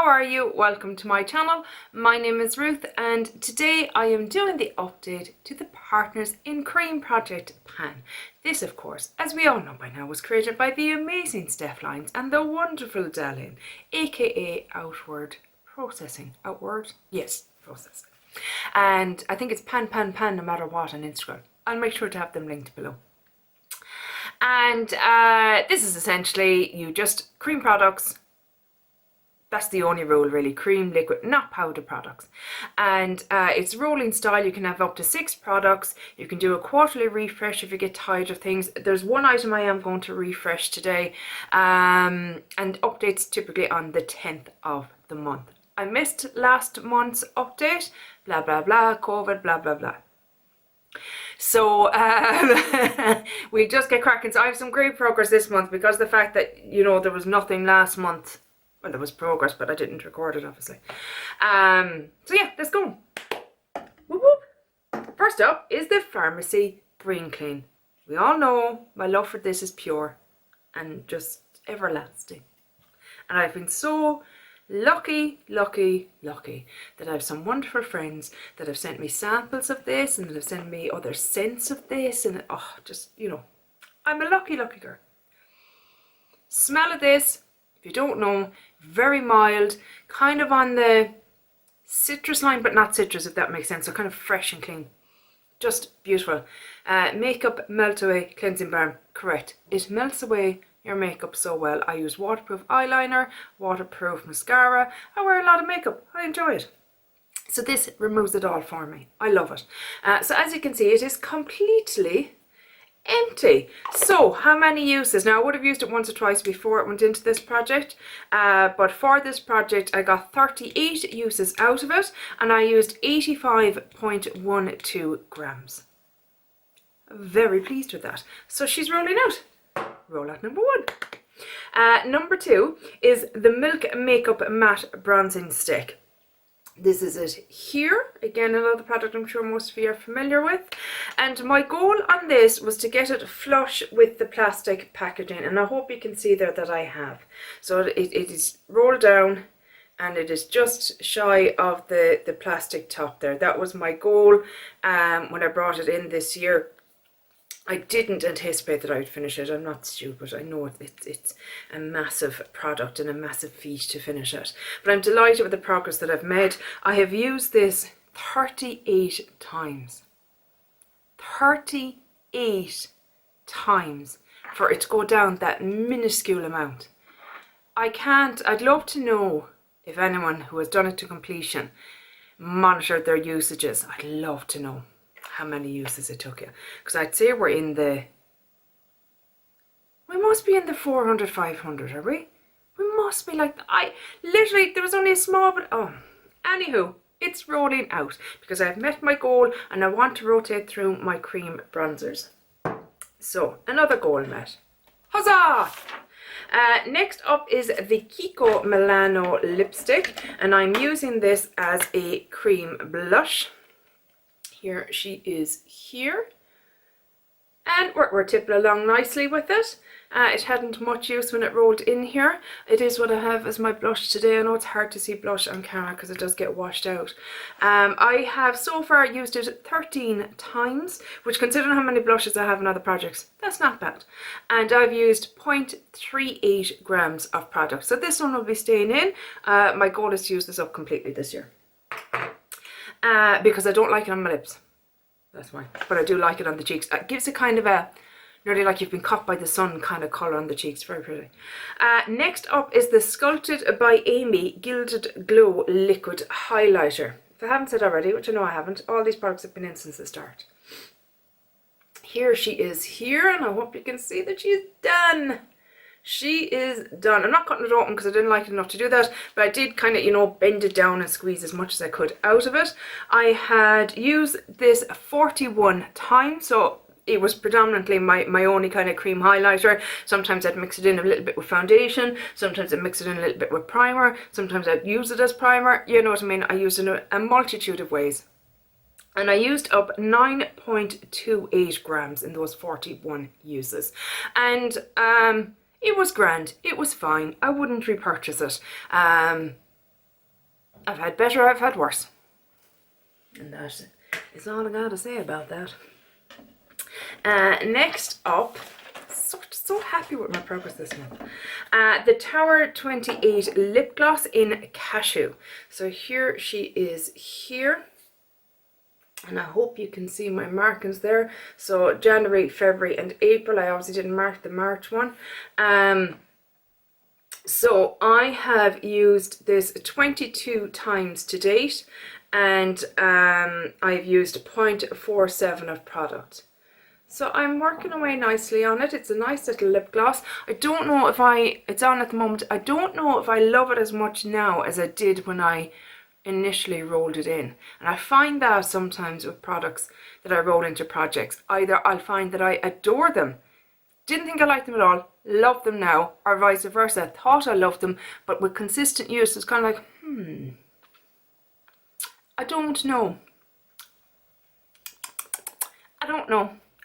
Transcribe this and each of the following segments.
how are you? Welcome to my channel. My name is Ruth and today I am doing the update to the Partners in Cream project pan. This, of course, as we all know by now, was created by the amazing Steph Lines and the wonderful Delin, aka Outward Processing. Outward? Yes, processing. And I think it's pan no matter what on Instagram. I'll make sure to have them linked below. And this is essentially you just cream products. That's the only rule really, cream, liquid, not powder products. And it's rolling style. You can have up to 6 products. You can do a quarterly refresh if you get tired of things. There's one item I am going to refresh today, and updates typically on the 10th of the month. I missed last month's update, blah blah blah, COVID, blah blah blah. So we just get cracking. So I have some great progress this month because the fact that, you know, there was nothing last month. Well, there was progress, but I didn't record it, obviously. So yeah, let's go. Whoop, whoop. First up is the Farmacy Green Clean. We all know my love for this is pure and just everlasting. And I've been so lucky that I have some wonderful friends that have sent me samples of this and that have sent me other scents of this, and oh, just, you know, I'm a lucky girl. Smell of this, if you don't know, very mild, kind of on the citrus line, but not citrus, if that makes sense. So kind of fresh and clean, just beautiful. Makeup melt away cleansing balm, correct. It melts away your makeup so well. I use waterproof eyeliner, waterproof mascara. I wear a lot of makeup. I enjoy it. So this removes it all for me. I love it. So as you can see, it is completely empty. So how many uses? Now I would have used it once or twice before it went into this project, but for this project I got 38 uses out of it and I used 85.12 grams. Very pleased with that. So she's rolling out. Rollout number 1. Number 2 is the Milk Makeup Matte Bronzing Stick. This is it here. Again, another product I'm sure most of you are familiar with. And my goal on this was to get it flush with the plastic packaging. And I hope you can see there that I have. So it is rolled down and it is just shy of the plastic top there. That was my goal when I brought it in this year. I didn't anticipate that I would finish it. I'm not stupid. I know it's a massive product and a massive feat to finish it. But I'm delighted with the progress that I've made. I have used this 38 times. 38 times for it to go down that minuscule amount. I'd love to know if anyone who has done it to completion monitored their usages. I'd love to know how many uses it took you, because I'd say we must be in the 400, 500, are we? We must be like, literally, there was only a small bit, anywho, it's rolling out, because I've met my goal, and I want to rotate through my cream bronzers. So, another goal met. Huzzah! Next up is the Kiko Milano lipstick, and I'm using this as a cream blush. Here she is here, and we're tipping along nicely with it. It hadn't much use when it rolled in here. It is what I have as my blush today. I know it's hard to see blush on camera because it does get washed out. I have so far used it 13 times, which, considering how many blushes I have in other projects, that's not bad. And I've used 0.38 grams of product. So this one will be staying in. My goal is to use this up completely this year. Because I don't like it on my lips. That's why. But I do like it on the cheeks. It gives it kind of a, nearly like you've been caught by the sun kind of colour on the cheeks. Very pretty. Next up is the Sculpted by Amy Gilded Glow Liquid Highlighter. If I haven't said already, which I know I haven't, all these products have been in since the start. Here she is here, and I hope you can see that she's done. She is done. I'm not cutting it open because I didn't like it enough to do that, but I did kind of, you know, bend it down and squeeze as much as I could out of it. I had used this 41 times, so it was predominantly my only kind of cream highlighter. Sometimes I'd mix it in a little bit with foundation, sometimes I'd mix it in a little bit with primer, sometimes I'd use it as primer, you know what I mean. I used it in a multitude of ways. And I used up 9.28 grams in those 41 uses. And it was grand. It was fine. I wouldn't repurchase it. I've had better, I've had worse. And that is all I gotta say about that. Next up, so happy with my progress this month. The Tower 28 lip gloss in Cashew. So here she is here. And I hope you can see my markings there. So January, February and April. I obviously didn't mark the March one. So I have used this 22 times to date. And I've used 0.47 of product. So I'm working away nicely on it. It's a nice little lip gloss. I don't know if it's on at the moment. I don't know if I love it as much now as I did when I initially rolled it in. And I find that sometimes with products that I roll into projects, either I'll find that I adore them, didn't think I liked them at all, love them now, or vice versa, thought I loved them, but with consistent use it's kind of like, I don't know.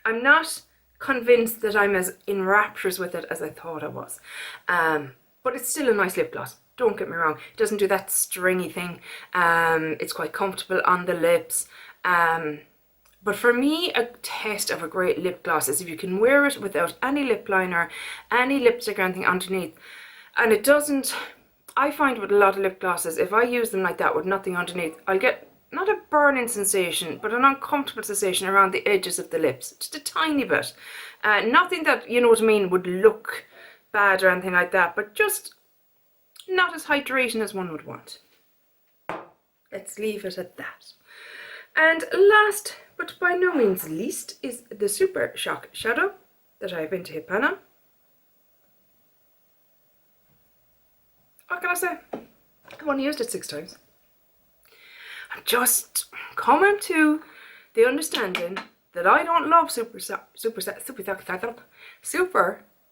I'm not convinced that I'm as in raptures with it as I thought I was. But it's still a nice lip gloss. Don't get me wrong. It doesn't do that stringy thing. It's quite comfortable on the lips. But for me, a test of a great lip gloss is if you can wear it without any lip liner, any lipstick or anything underneath. And it doesn't... I find with a lot of lip glosses, if I use them like that with nothing underneath, I'll get not a burning sensation, but an uncomfortable sensation around the edges of the lips. Just a tiny bit. Nothing that, you know what I mean, would look bad or anything like that, but just not as hydrating as one would want. Let's leave it at that. And last, but by no means least, is the Super Shock Shadow that I've been to hit pan on. What can I say? I've only used it 6 times. I'm just coming to the understanding that I don't love Super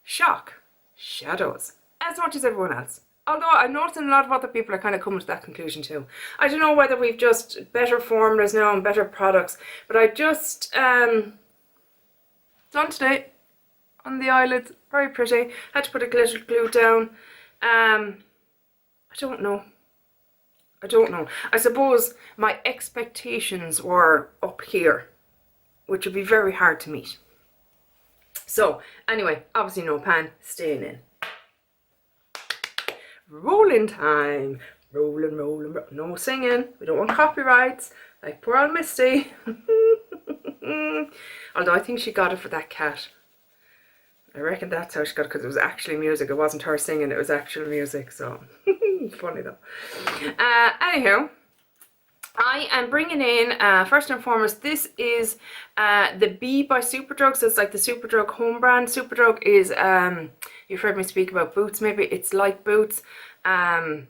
Shock Shadows as much as everyone else. Although I'm noticing a lot of other people are kind of coming to that conclusion too. I don't know whether we've just better formulas now and better products, but I just done today on the eyelids, very pretty. Had to put a glitter glue down. I don't know. I suppose my expectations were up here, which would be very hard to meet. So anyway, obviously no pan, staying in. Rolling time. Rolling. No singing. We don't want copyrights like poor old Misty. Although I think she got it for that cat. I reckon that's how she got it, because it was actually music. It wasn't her singing, it was actual music. So funny though. Anyhow, I am bringing in, first and foremost, this is the B by Superdrug. So it's like the Superdrug home brand. Superdrug is, you've heard me speak about Boots maybe. It's like Boots. A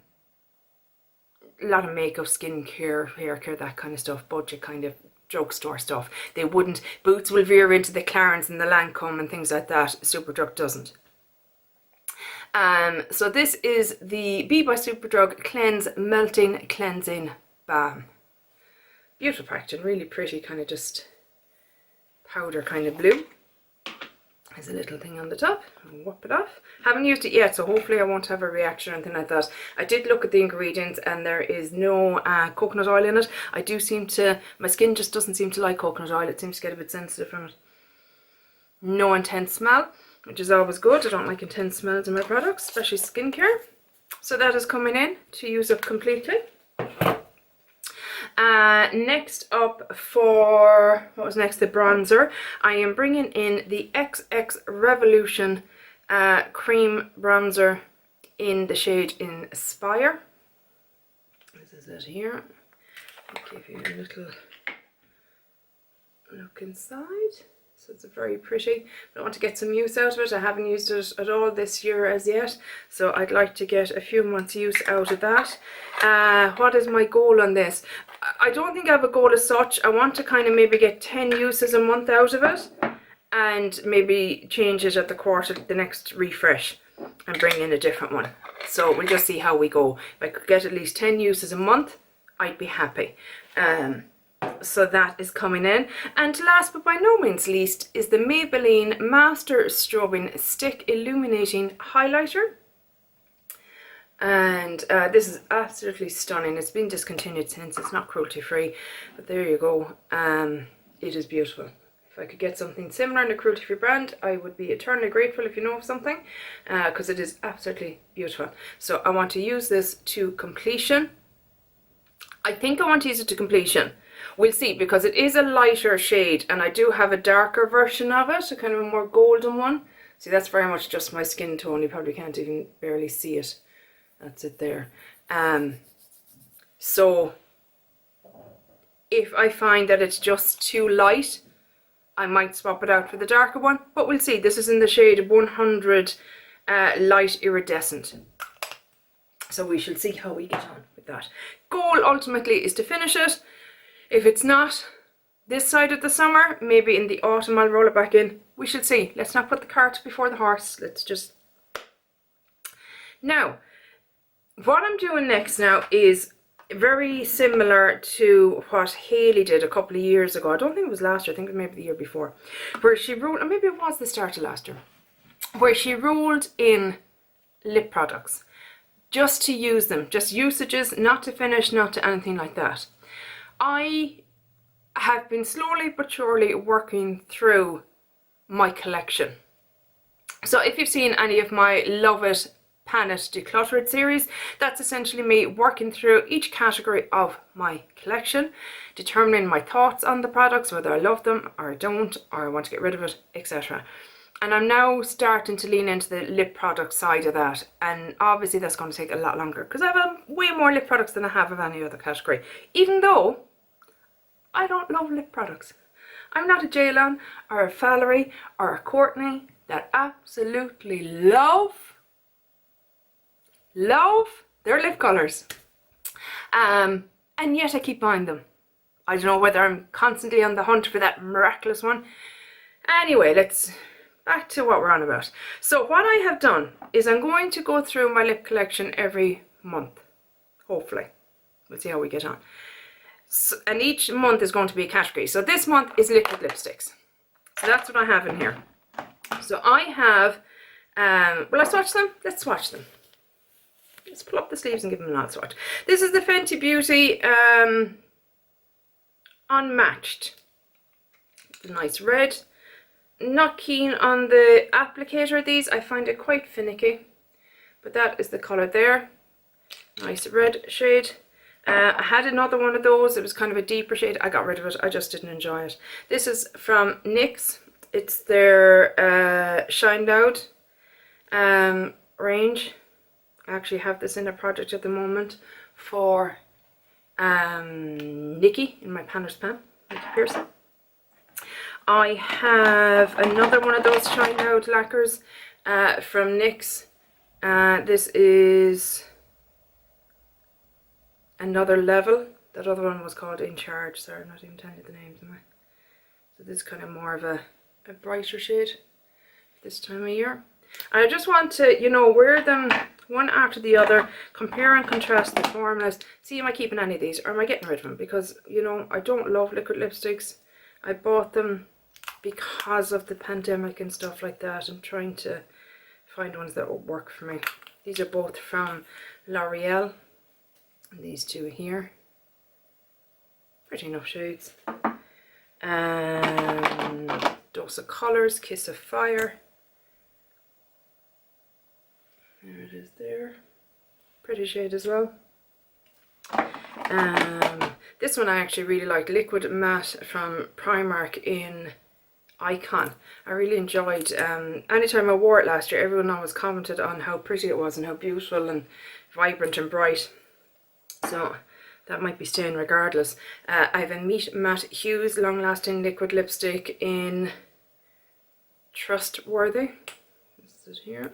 lot of makeup, skincare, hair care, that kind of stuff. Budget kind of drugstore stuff. They wouldn't, Boots will veer into the Clarins and the Lancome and things like that. Superdrug doesn't. So this is the B by Superdrug Cleanse Melting Cleansing Balm. Beautiful packaging, really pretty, kind of just powder kind of blue. There's a little thing on the top. I'll whop it off. Haven't used it yet, so hopefully I won't have a reaction or anything like that. I did look at the ingredients and there is no coconut oil in it. I do seem to, my skin just doesn't seem to like coconut oil. It seems to get a bit sensitive from it. No intense smell, which is always good. I don't like intense smells in my products, especially skincare. So that is coming in to use up completely. Next up for, what was next, the bronzer. I am bringing in the XX Revolution cream bronzer in the shade Inspire. This is it here. I'll give you a little look inside. So it's very pretty. I want to get some use out of it. I haven't used it at all this year as yet, so I'd like to get a few months use out of that. What is my goal on this? I don't think I have a goal as such. I want to kind of maybe get 10 uses a month out of it and maybe change it at the quarter, the next refresh, and bring in a different one. So we'll just see how we go. If I could get at least 10 uses a month, I'd be happy. So that is coming in. And last but by no means least is the Maybelline Master Strobing Stick Illuminating Highlighter. And this is absolutely stunning. It's been discontinued since, it's not cruelty free, but there you go. It is beautiful. If I could get something similar in the cruelty free brand, I would be eternally grateful if you know of something, because it is absolutely beautiful. So I want to use this to completion. I think I want to use it to completion. We'll see, because it is a lighter shade and I do have a darker version of it, a kind of a more golden one. See, that's very much just my skin tone. You probably can't even barely see it. That's it there. So if I find that it's just too light, I might swap it out for the darker one, but we'll see. This is in the shade 100 Light Iridescent. So we shall see how we get on with that. Goal ultimately is to finish it. If it's not this side of the summer, maybe in the autumn I'll roll it back in. We shall see. Let's not put the cart before the horse. Let's just... Now, what I'm doing next now is very similar to what Hayley did a couple of years ago. I don't think it was last year, I think it was maybe the year before, where she rolled, or maybe it was the start of last year, where she rolled in lip products just to use them, just usages, not to finish, not to anything like that. I have been slowly but surely working through my collection. So if you've seen any of my Love It Pan It Decluttered series, that's essentially me working through each category of my collection, determining my thoughts on the products, whether I love them or I don't, or I want to get rid of it, etc. And I'm now starting to lean into the lip product side of that, and obviously that's going to take a lot longer because I have way more lip products than I have of any other category, even though I don't love lip products. I'm not a Jaylon or a Valerie or a Courtney that absolutely love their lip colours, and yet I keep buying them. I don't know whether I'm constantly on the hunt for that miraculous one. Anyway, let's back to what we're on about. So what I have done is I'm going to go through my lip collection every month, hopefully. We'll see how we get on. So, and each month is going to be a category. So this month is liquid lipsticks. So that's what I have in here. So I have, will I swatch them? Let's swatch them. Let's pull up the sleeves and give them an odd swatch. This is the Fenty Beauty Unmatched. The nice red. Not keen on the applicator of these. I find it quite finicky. But that is the colour there. Nice red shade. I had another one of those. It was kind of a deeper shade. I got rid of it. I just didn't enjoy it. This is from NYX. It's their Shine Loud range. I actually have this in a project at the moment for Nikki in my Panner's Pan, Nikki Pearson. I have another one of those Shine Loud lacquers from NYX. This is Another Level. That other one was called In Charge. Sorry, I'm not even telling you the names, am I? So this is kind of more of a brighter shade this time of year. And I just want to, you know, wear them one after the other, compare and contrast the formulas, see am I keeping any of these or am I getting rid of them, because, you know, I don't love liquid lipsticks. I bought them because of the pandemic and stuff like that. I'm trying to find ones that will work for me. These are both from L'Oreal, and these two here. Pretty enough shades. Dose of Colours, Kiss of Fire. There it is there. Pretty shade as well. This one I actually really like, Liquid Matte from Primark in Icon. I really enjoyed, anytime I wore it last year, everyone always commented on how pretty it was and how beautiful and vibrant and bright. So that might be staying regardless. I have a Meet Matte Hues Long Lasting Liquid Lipstick in Trustworthy. This is here.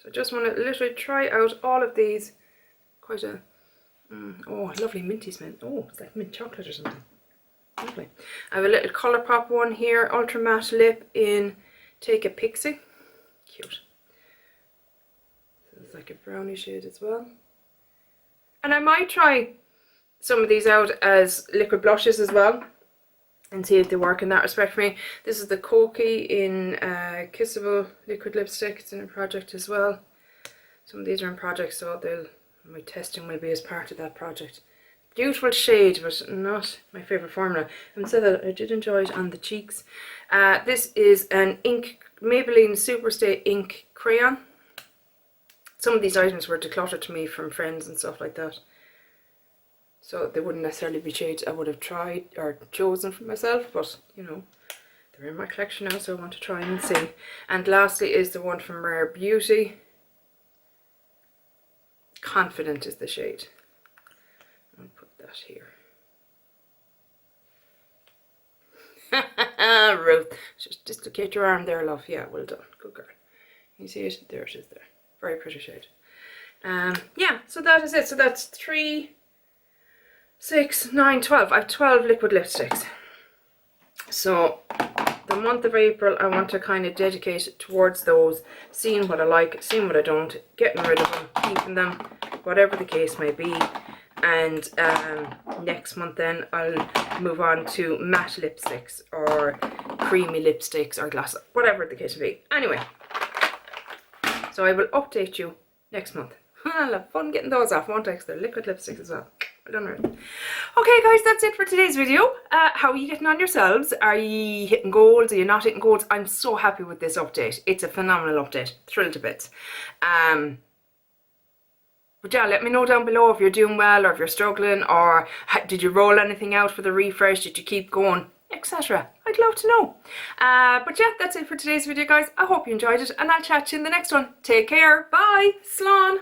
So I just want to literally try out all of these. Quite a, oh, lovely minty smell. Oh, it's like mint chocolate or something. Lovely. I have a little Colourpop one here, Ultra Matte Lip in Take a Pixie. Cute. So it's like a brownie shade as well. And I might try some of these out as liquid blushes as well. and see if they work in that respect for me. This is the Koki in Kissable liquid lipstick. It's in a project as well. Some of these are in projects, so my testing will be as part of that project. Beautiful shade, but not my favourite formula. And so that I did enjoy it on the cheeks. This is an Maybelline Superstay ink crayon. Some of these items were decluttered to me from friends and stuff like that, so they wouldn't necessarily be shades I would have tried or chosen for myself, but you know, they're in my collection now, so I want to try and see. And lastly is the one from Rare Beauty. Confident is the shade. I'll put that here. Ruth, just dislocate your arm there, love. Yeah, well done. Good girl. You see it? There it is there. Very pretty shade. Yeah, so that is it. So that's 3, 6, 9, 12. I have 12 liquid lipsticks. So the month of April I want to kind of dedicate towards those, seeing what I like, seeing what I don't, getting rid of them, keeping them, whatever the case may be. And next month then I'll move on to matte lipsticks or creamy lipsticks or gloss, whatever the case may be. Anyway, so I will update you next month. I'll have fun getting those off, won't I? Because they're liquid lipsticks as well. Well done, Ruth. Okay guys, that's it for today's video. How are you getting on yourselves? Are you hitting goals? Are you not hitting goals? I'm so happy with this update. It's a phenomenal update. Thrilled to bits. But yeah, let me know down below if you're doing well or if you're struggling, or did you roll anything out for the refresh? Did you keep going? Etc. I'd love to know. But yeah, that's it for today's video, guys. I hope you enjoyed it, and I'll chat to you in the next one. Take care. Bye. Slán.